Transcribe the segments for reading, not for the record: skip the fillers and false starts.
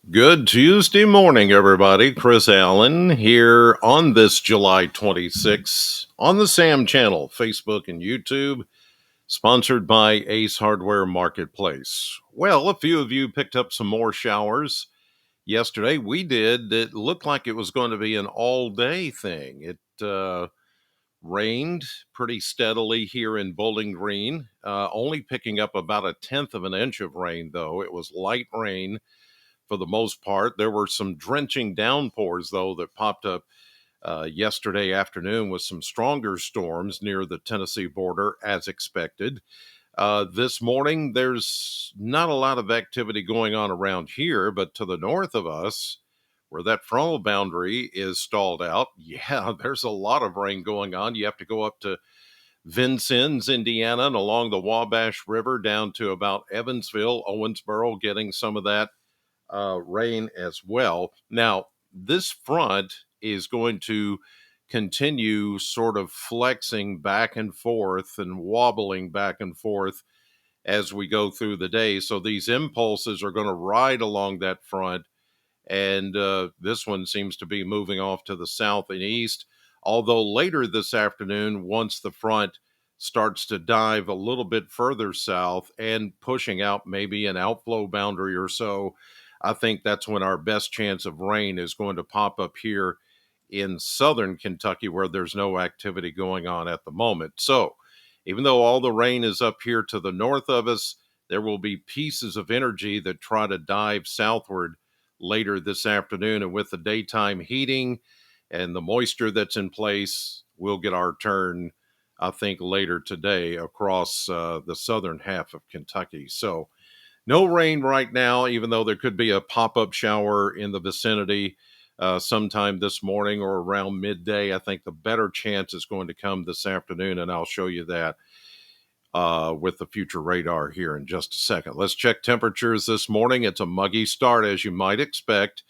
Good Tuesday morning, everybody. Chris Allen here on this July 26th on the Sam channel, Facebook and YouTube, sponsored by Ace Hardware Marketplace. Well, a few of you picked up some more showers yesterday. We did. It looked like it was going to be an all day thing. It rained pretty steadily here in Bowling Green, only picking up about a tenth of an inch of rain, though. It was light rain for the most part. There were some drenching downpours, though, that popped up yesterday afternoon with some stronger storms near the Tennessee border, as expected. This morning, there's not a lot of activity going on around here, but to the north of us, where that frontal boundary is stalled out, yeah, there's a lot of rain going on. You have to go up to Vincennes, Indiana, and along the Wabash River down to about Evansville, Owensboro, getting some of that rain as well. Now, this front is going to continue sort of flexing back and forth and wobbling back and forth as we go through the day. So these impulses are going to ride along that front. And this one seems to be moving off to the south and east. Although later this afternoon, once the front starts to dive a little bit further south and pushing out maybe an outflow boundary or so, I think that's when our best chance of rain is going to pop up here in southern Kentucky, where there's no activity going on at the moment. So, even though all the rain is up here to the north of us, there will be pieces of energy that try to dive southward later this afternoon. And with the daytime heating and the moisture that's in place, we'll get our turn, I think, later today across the southern half of Kentucky. So, no rain right now, even though there could be a pop up shower in the vicinity sometime this morning or around midday. I think the better chance is going to come this afternoon, and I'll show you that with the future radar here in just a second. Let's check temperatures this morning. It's a muggy start, as you might expect,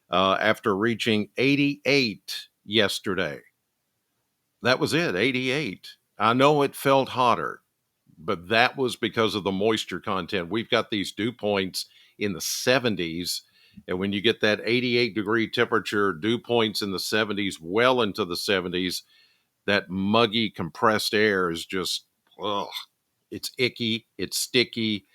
after reaching 88 yesterday. That was it, 88. I know it felt hotter, but that was because of the moisture content. We've got these dew points in the 70s. And when you get that 88-degree temperature, dew points in the 70s, well into the 70s, that muggy, compressed air is just, ugh, it's icky, it's sticky,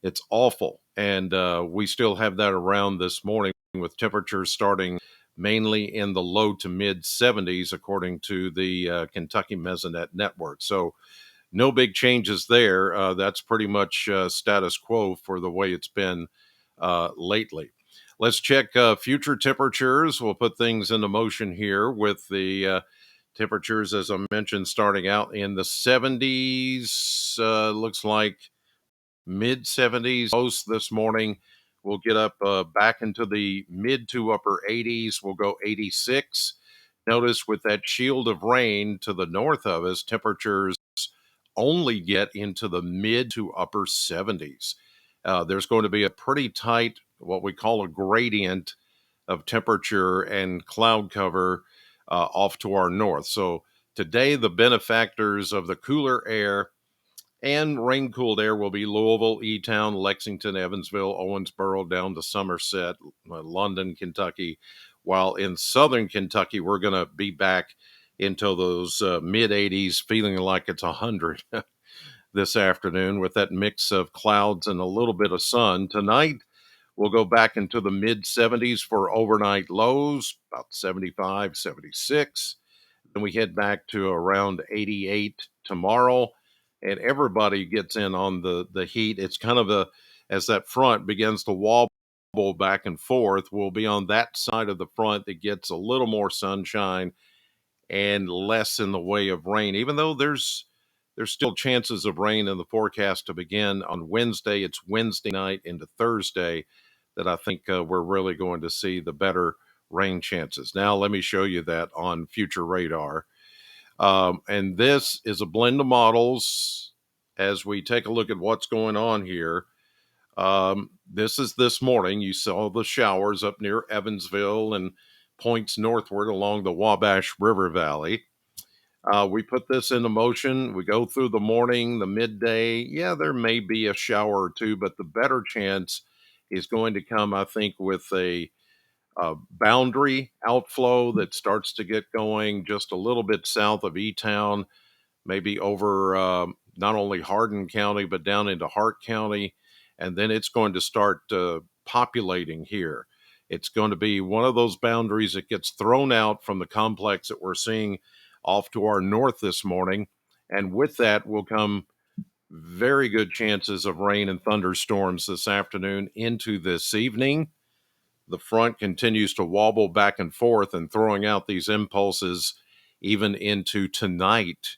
it's awful. And we still have that around this morning with temperatures starting mainly in the low to mid 70s, according to the Kentucky Mesonet Network. So, no big changes there. That's pretty much status quo for the way it's been lately. Let's check future temperatures. We'll put things into motion here with the temperatures, as I mentioned, starting out in the 70s. Looks like mid 70s. Most this morning. We'll get up back into the mid to upper 80s. We'll go 86. Notice with that shield of rain to the north of us, temperatures only get into the mid to upper 70s. There's going to be a pretty tight, what we call a gradient of temperature and cloud cover off to our north. So today, the benefactors of the cooler air and rain cooled air will be Louisville, E-Town, Lexington, Evansville, Owensboro, down to Somerset, London, Kentucky. While in southern Kentucky, we're going to be back into those mid 80s, feeling like it's 100 this afternoon with that mix of clouds and a little bit of sun. Tonight, we'll go back into the mid 70s for overnight lows, about 75, 76. Then we head back to around 88 tomorrow, and everybody gets in on the heat. It's kind of as that front begins to wobble back and forth, we'll be on that side of the front that gets a little more sunshine and less in the way of rain, even though there's still chances of rain in the forecast to begin on Wednesday. It's Wednesday night into Thursday that I think we're really going to see the better rain chances. Now, let me show you that on future radar. And this is a blend of models as we take a look at what's going on here. This is this morning. You saw the showers up near Evansville and points northward along the Wabash River Valley. We put this into motion. We go through the morning, the midday. Yeah, there may be a shower or two, but the better chance is going to come, I think, with a boundary outflow that starts to get going just a little bit south of E-Town, maybe over not only Hardin County, but down into Hart County. And then it's going to start populating here. It's going to be one of those boundaries that gets thrown out from the complex that we're seeing off to our north this morning. And with that will come very good chances of rain and thunderstorms this afternoon into this evening. The front continues to wobble back and forth and throwing out these impulses even into tonight.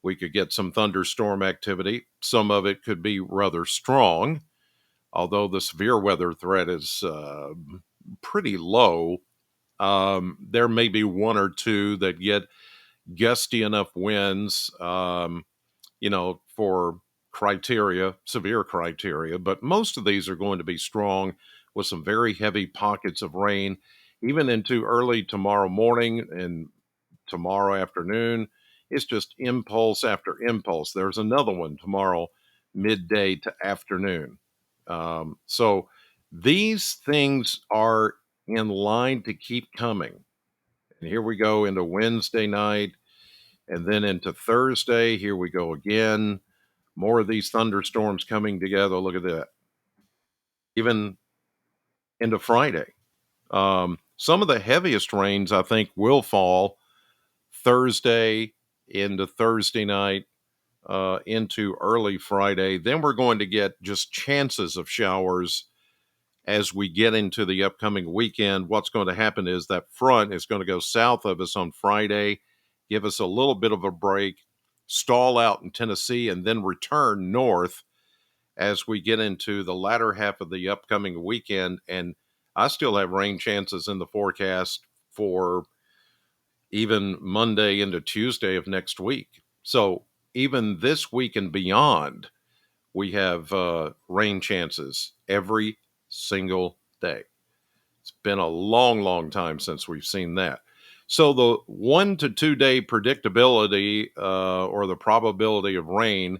We could get some thunderstorm activity. Some of it could be rather strong, although the severe weather threat is pretty low. There may be one or two that get gusty enough winds, for criteria, severe criteria, but most of these are going to be strong with some very heavy pockets of rain, even into early tomorrow morning and tomorrow afternoon. It's just impulse after impulse. There's another one tomorrow, midday to afternoon. So these things are in line to keep coming. And here we go into Wednesday night and then into Thursday. Here we go again. More of these thunderstorms coming together. Look at that. Even into Friday. Some of the heaviest rains, I think, will fall Thursday into Thursday night, into early Friday. Then we're going to get just chances of showers as we get into the upcoming weekend. What's going to happen is that front is going to go south of us on Friday, give us a little bit of a break, stall out in Tennessee, and then return north as we get into the latter half of the upcoming weekend. And I still have rain chances in the forecast for even Monday into Tuesday of next week. So even this week and beyond, we have rain chances every single day. It's been a long, long time since we've seen that. So the 1 to 2 day predictability or the probability of rain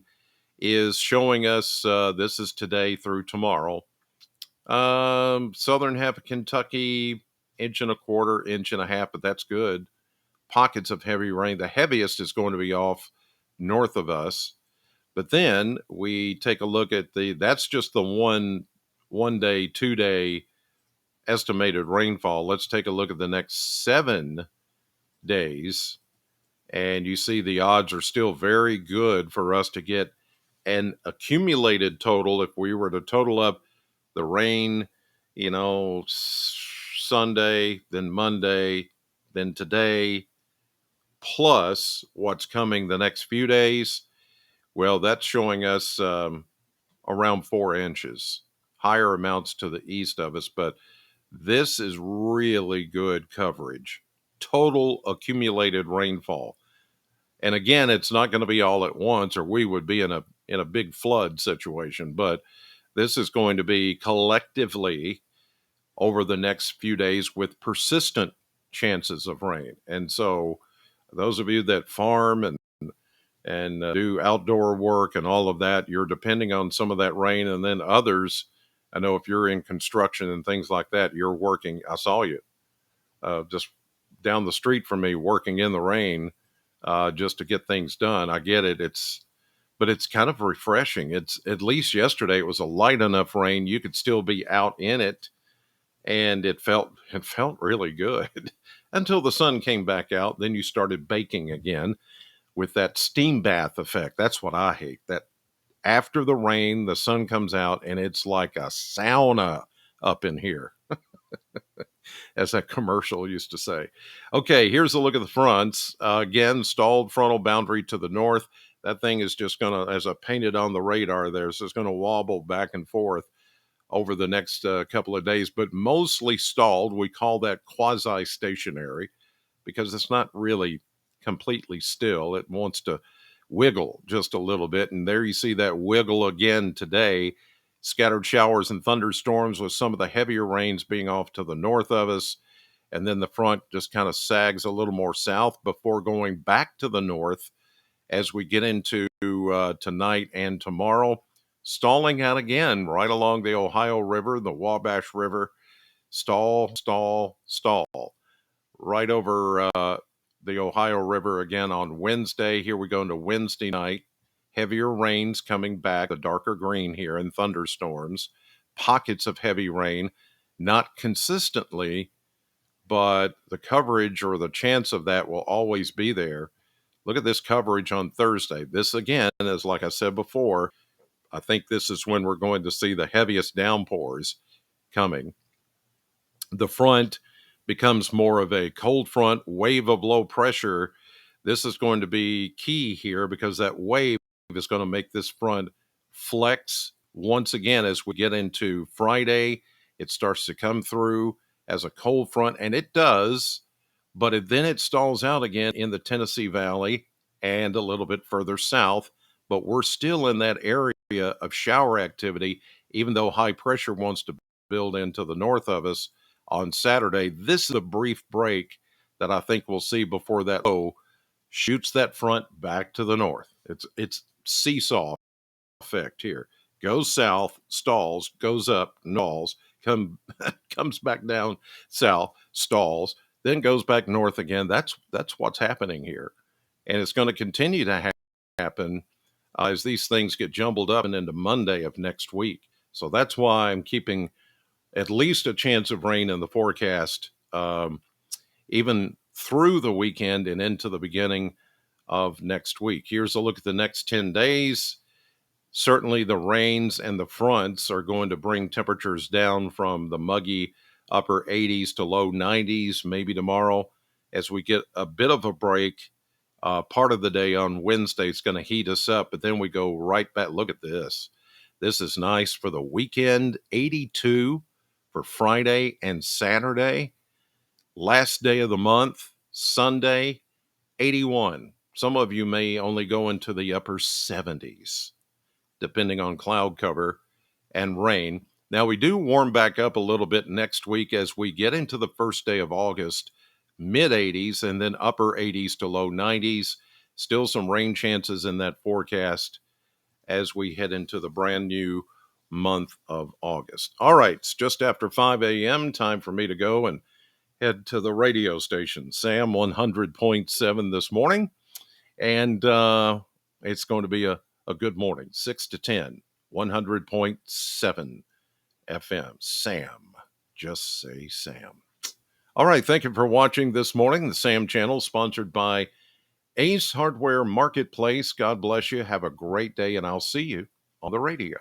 is showing us this is today through tomorrow. Southern half of Kentucky, inch and a quarter, inch and a half, but that's good. Pockets of heavy rain. The heaviest is going to be off north of us. But then we take a look at that's just the one day, 2 day estimated rainfall. Let's take a look at the next 7 days. And you see the odds are still very good for us to get an accumulated total. If we were to total up the rain, Sunday, then Monday, then today, plus what's coming the next few days, well, that's showing us around 4 inches, higher amounts to the east of us. But this is really good coverage. Total accumulated rainfall. And again, it's not going to be all at once, or we would be in a big flood situation. But this is going to be collectively over the next few days with persistent chances of rain. And so, those of you that farm and do outdoor work and all of that, you're depending on some of that rain. And then others, I know if you're in construction and things like that, you're working. I saw you just down the street from me working in the rain just to get things done. I get it. But it's kind of refreshing. It's at least yesterday it was a light enough rain you could still be out in it, and it felt really good until the sun came back out. Then you started baking again with that steam bath effect. That's what I hate. That after the rain, the sun comes out and it's like a sauna up in here, as that commercial used to say. Okay, here's a look at the fronts. Again, stalled frontal boundary to the north. That thing is just going to, as I painted on the radar there, so it's going to wobble back and forth over the next couple of days, but mostly stalled. We call that quasi-stationary because it's not really completely still. It wants to wiggle just a little bit. And there you see that wiggle again today. Scattered showers and thunderstorms with some of the heavier rains being off to the north of us. And then the front just kind of sags a little more south before going back to the north as we get into tonight and tomorrow. stalling out again right along the Ohio River, the Wabash River. Stall, stall, stall. Right over the Ohio River again on Wednesday. Here we go into Wednesday night. Heavier rains coming back, the darker green here, and thunderstorms. Pockets of heavy rain, not consistently, but the coverage or the chance of that will always be there. Look at this coverage on Thursday. This again is, like I said before, I think this is when we're going to see the heaviest downpours coming. The front becomes more of a cold front, wave of low pressure. This is going to be key here because that wave is going to make this front flex once again as we get into Friday. It starts to come through as a cold front, and it does, but then it stalls out again in the Tennessee Valley and a little bit further south. But we're still in that area of shower activity, even though high pressure wants to build into the north of us on Saturday. This is a brief break that I think we'll see before that low shoots that front back to the north. It's seesaw effect here. Goes south, stalls, goes up, stalls, comes back down south, stalls, then goes back north again. That's what's happening here, and it's going to continue to happen as these things get jumbled up and into Monday of next week. So that's why I'm keeping at least a chance of rain in the forecast, even through the weekend and into the beginning of next week. Here's a look at the next 10 days. Certainly the rains and the fronts are going to bring temperatures down from the muggy upper 80s to low 90s, maybe tomorrow, as we get a bit of a break. Part of the day on Wednesday is going to heat us up, but then we go right back. Look at this. This is nice for the weekend. 82 for Friday and Saturday. Last day of the month, Sunday, 81. Some of you may only go into the upper 70s, depending on cloud cover and rain. Now, we do warm back up a little bit next week as we get into the first day of August, mid 80s and then upper 80s to low 90s. Still some rain chances in that forecast as we head into the brand new month of August. All right, it's just after 5 a.m. Time for me to go and head to the radio station, Sam 100.7 this morning. And it's going to be a good morning, 6 to 10, 100.7 FM. Sam, just say Sam. All right, thank you for watching this morning. The Sam Channel, sponsored by Ace Hardware Marketplace. God bless you. Have a great day, and I'll see you on the radio.